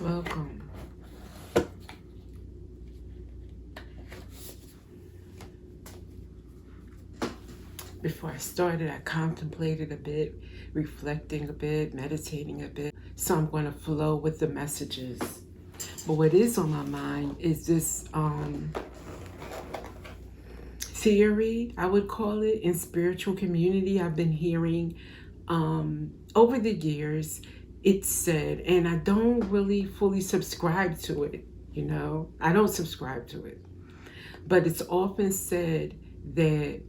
Welcome. Before I started, I contemplated a bit, reflecting a bit, meditating a bit. So I'm going to flow with the messages. But what is on my mind is this theory, I would call it, in spiritual community. I've been hearing over the years, it's said, and I don't really fully subscribe to it, I don't subscribe to it. But it's often said that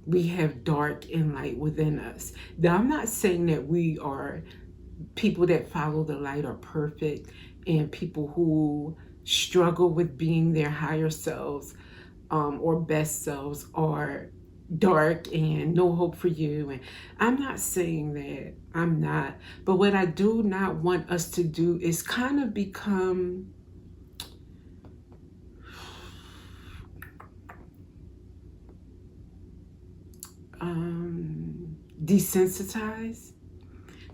we have dark and light within us. Now, I'm not saying that we are people that follow the light are perfect and people who struggle with being their higher selves or best selves are dark and no hope for you. And I'm not saying that. I'm not. But what I do not want us to do is kind of become desensitized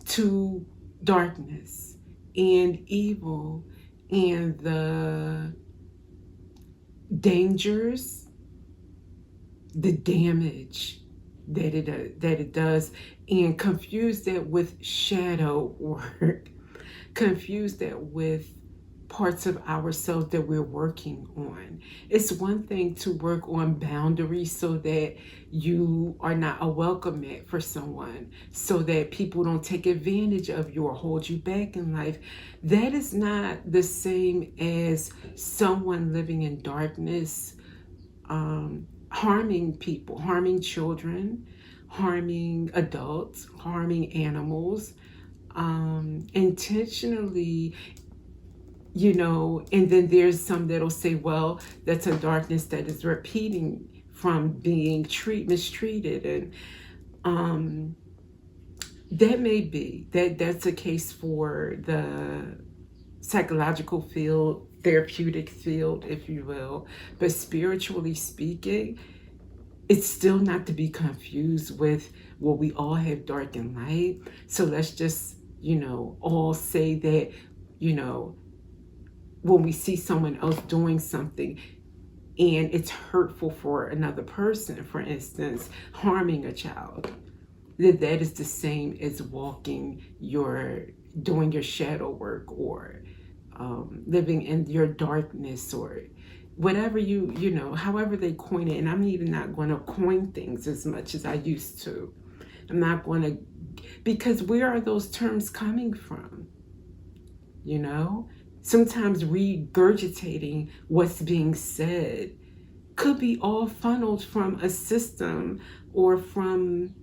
to darkness and evil and the dangers, the damage that it does, and confuse that with shadow work, confuse that with parts of ourselves that we're working on. It's one thing to work on boundaries so that you are not a welcome mat for someone, so that people don't take advantage of you or hold you back in life. That is not the same as someone living in darkness, harming people, harming children, harming adults, harming animals, intentionally. And then there's some that'll say, well, that's a darkness that is repeating from being mistreated. And that may be, that's a case for the psychological field, therapeutic field, if you will. But spiritually speaking, it's still not to be confused with, well, we all have dark and light. So let's just, all say that, when we see someone else doing something and it's hurtful for another person, for instance, harming a child, that is the same as doing your shadow work, or living in your darkness, or whatever however they coin it. And I'm even not going to coin things as much as I used to. I'm not going to, because where are those terms coming from? Sometimes regurgitating what's being said could be all funneled from a system or from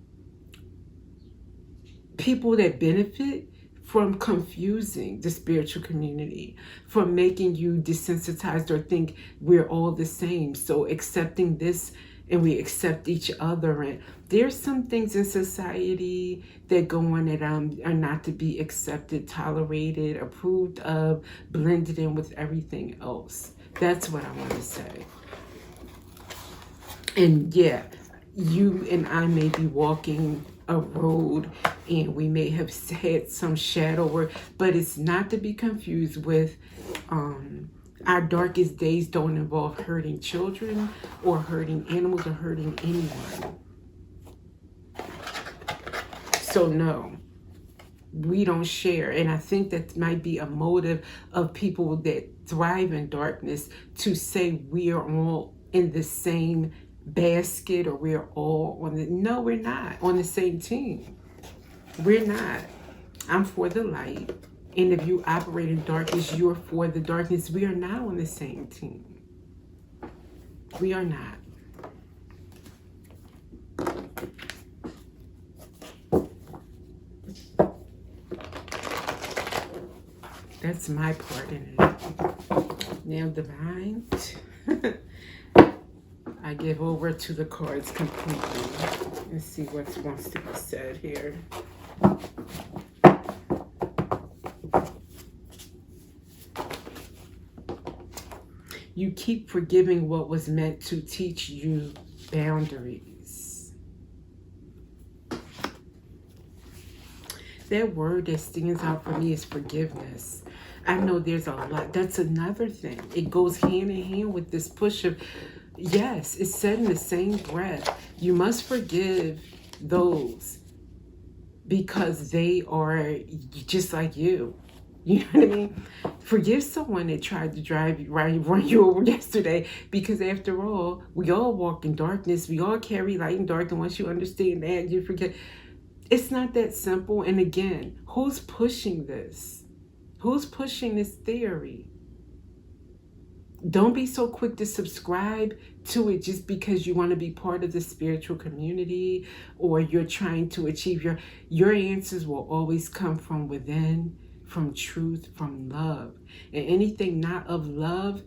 people that benefit from confusing the spiritual community, from making you desensitized or think we're all the same. So accepting this, and we accept each other. And there's some things in society that go on that are not to be accepted, tolerated, approved of, blended in with everything else. That's what I want to say. And yeah, you and I may be walking a road and we may have had some shadow work, but it's not to be confused with our darkest days don't involve hurting children or hurting animals or hurting anyone. So no, we don't share. And I think that might be a motive of people that thrive in darkness, to say we are all in the same basket, or we're all no, we're not on the same team. We're not. I'm for the light. And if you operate in darkness, you're for the darkness. We are not on the same team. We are not. That's my part in it. Now, divine, I give over to the cards completely. Let's see what wants to be said here. You keep forgiving what was meant to teach you boundaries. That word that stands out for me is forgiveness. I know there's a lot. That's another thing. It goes hand in hand with this push of, yes, it's said in the same breath. You must forgive those because they are just like you. You know what I mean? Forgive someone that tried to run you over yesterday, because after all, we all walk in darkness. We all carry light and dark. And once you understand that, you forget. It's not that simple. And again, who's pushing this? Who's pushing this theory? Don't be so quick to subscribe to it just because you want to be part of the spiritual community, or you're trying to achieve your answers will always come from within, from truth, from love. And anything not of love,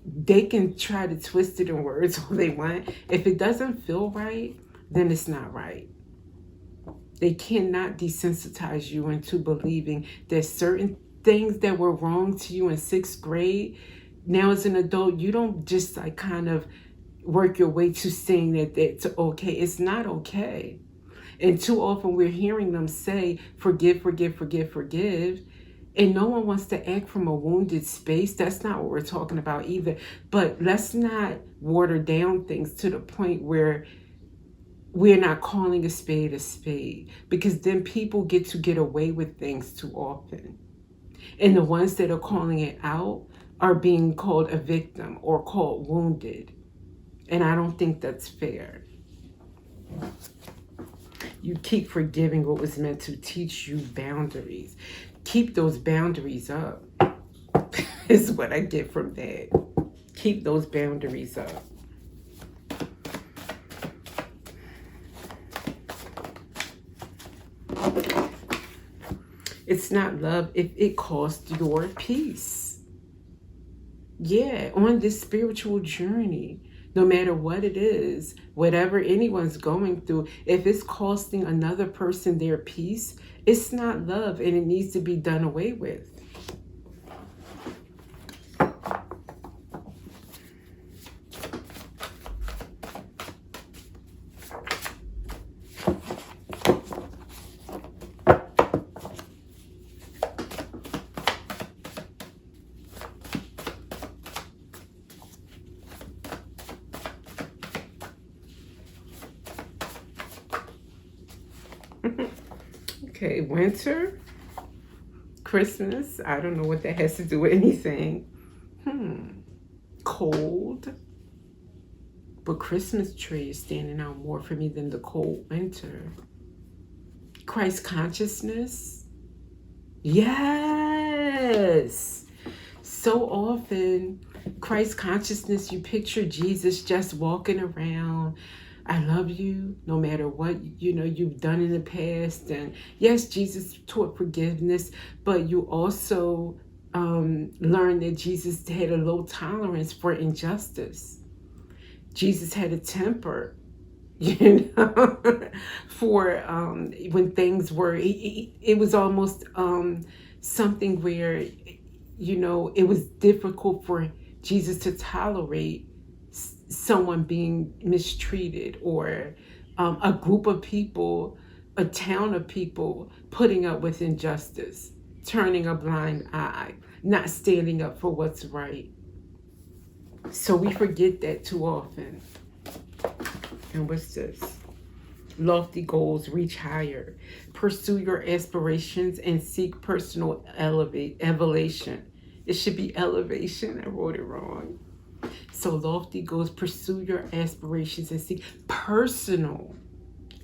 they can try to twist it in words all they want. If it doesn't feel right, then it's not right. They cannot desensitize you into believing that certain things that were wrong to you in 6th grade, now as an adult, you don't just like kind of work your way to saying that that's okay. It's not okay. And too often we're hearing them say, forgive, forgive, forgive, forgive. And no one wants to act from a wounded space. That's not what we're talking about either. But let's not water down things to the point where we're not calling a spade, because then people get away with things too often. And the ones that are calling it out are being called a victim or called wounded. And I don't think that's fair. You keep forgiving what was meant to teach you boundaries. Keep those boundaries up, is what I get from that. Keep those boundaries up. It's not love if it costs your peace. Yeah, on this spiritual journey, no matter what it is, whatever anyone's going through, if it's costing another person their peace, it's not love, and it needs to be done away with. Okay, winter, Christmas. I don't know what that has to do with anything. Cold. But Christmas tree is standing out more for me than the cold winter. Christ consciousness. Yes. So often, Christ consciousness, you picture Jesus just walking around. I love you no matter what you've done in the past. And yes, Jesus taught forgiveness, but you also learned that Jesus had a low tolerance for injustice. Jesus had a temper, for when things were, it was almost something where, it was difficult for Jesus to tolerate someone being mistreated, or a group of people, a town of people putting up with injustice, turning a blind eye, not standing up for what's right. So we forget that too often. And what's this? Lofty goals, reach higher. Pursue your aspirations and seek personal elevation. It should be elevation. I wrote it wrong. So lofty goals, pursue your aspirations and seek personal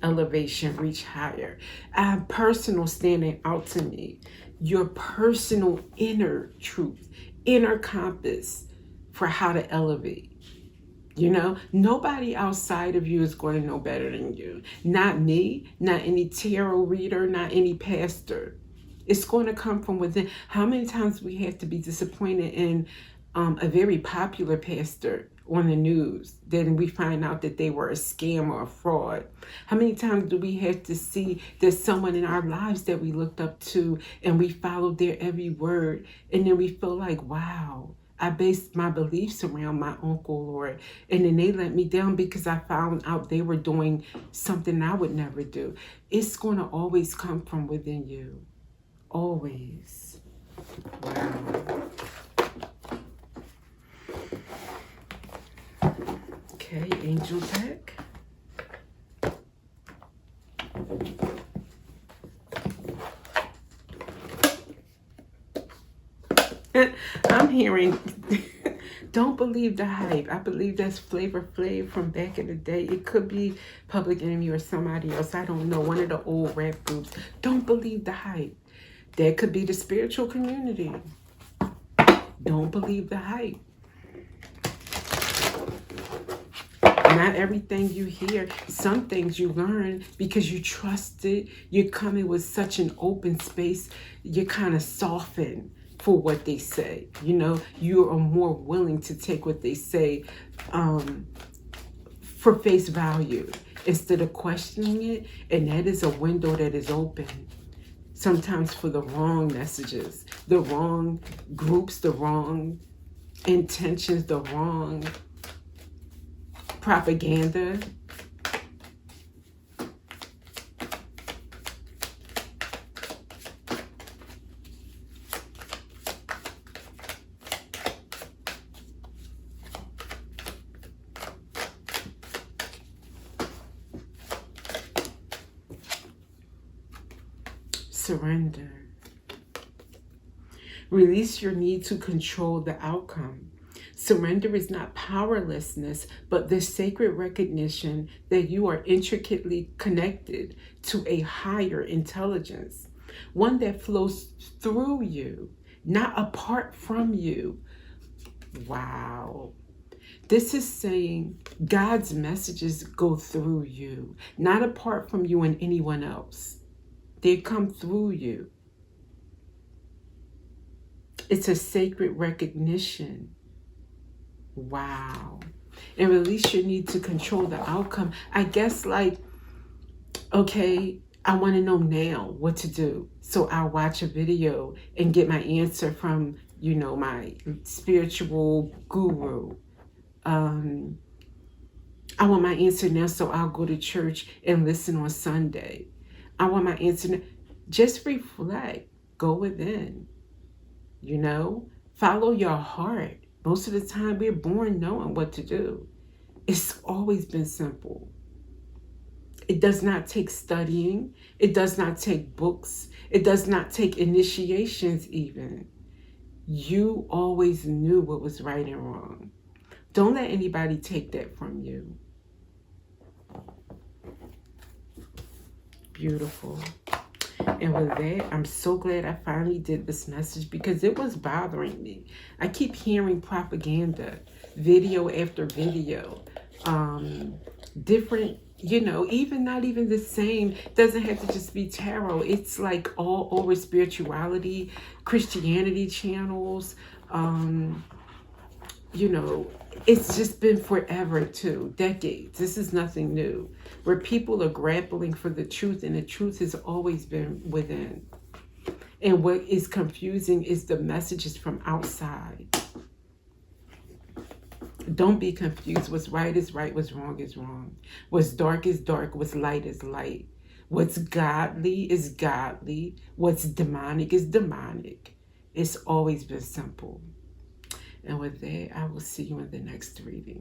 elevation, reach higher. Personal standing out to me. Your personal inner truth, inner compass for how to elevate. Nobody outside of you is going to know better than you. Not me, not any tarot reader, not any pastor. It's going to come from within. How many times we have to be disappointed in a very popular pastor on the news, then we find out that they were a scam or a fraud? How many times do we have to see there's someone in our lives that we looked up to and we followed their every word, and then we feel like, wow, I based my beliefs around my uncle, and then they let me down because I found out they were doing something I would never do. It's going to always come from within you. Always. angel deck. I'm hearing, don't believe the hype. I believe that's Flavor Flav from back in the day. It could be Public Enemy or somebody else. I don't know. One of the old rap groups. Don't believe the hype. That could be the spiritual community. Don't believe the hype. Not everything you hear. Some things you learn because you trust it. You're coming with such an open space. You're kind of softened for what they say. You know, you are more willing to take what they say for face value instead of questioning it. And that is a window that is open. Sometimes for the wrong messages, the wrong groups, the wrong intentions, the wrong propaganda. Surrender. Release your need to control the outcome. Surrender is not powerlessness, but the sacred recognition that you are intricately connected to a higher intelligence, one that flows through you, not apart from you. Wow. This is saying God's messages go through you, not apart from you and anyone else. They come through you. It's a sacred recognition. Wow. And release your need to control the outcome. I guess like, okay, I want to know now what to do. So I'll watch a video and get my answer from, you know, my spiritual guru. I want my answer now, so I'll go to church and listen on Sunday. I want my answer now. Just reflect. Go within. You know, follow your heart. Most of the time, we're born knowing what to do. It's always been simple. It does not take studying. It does not take books. It does not take initiations even. You always knew what was right and wrong. Don't let anybody take that from you. Beautiful. And with that, I'm so glad I finally did this message because it was bothering me. I keep hearing propaganda, video after video, different, you know, even not even the same. Doesn't have to just be tarot. It's like all over spirituality, Christianity channels, you know, it's just been forever too, decades. This is nothing new, where people are grappling for the truth, and the truth has always been within. And what is confusing is the messages from outside. Don't be confused. What's right is right, what's wrong is wrong. What's dark is dark, what's light is light. What's godly is godly, what's demonic is demonic. It's always been simple. And with that, I will see you in the next reading.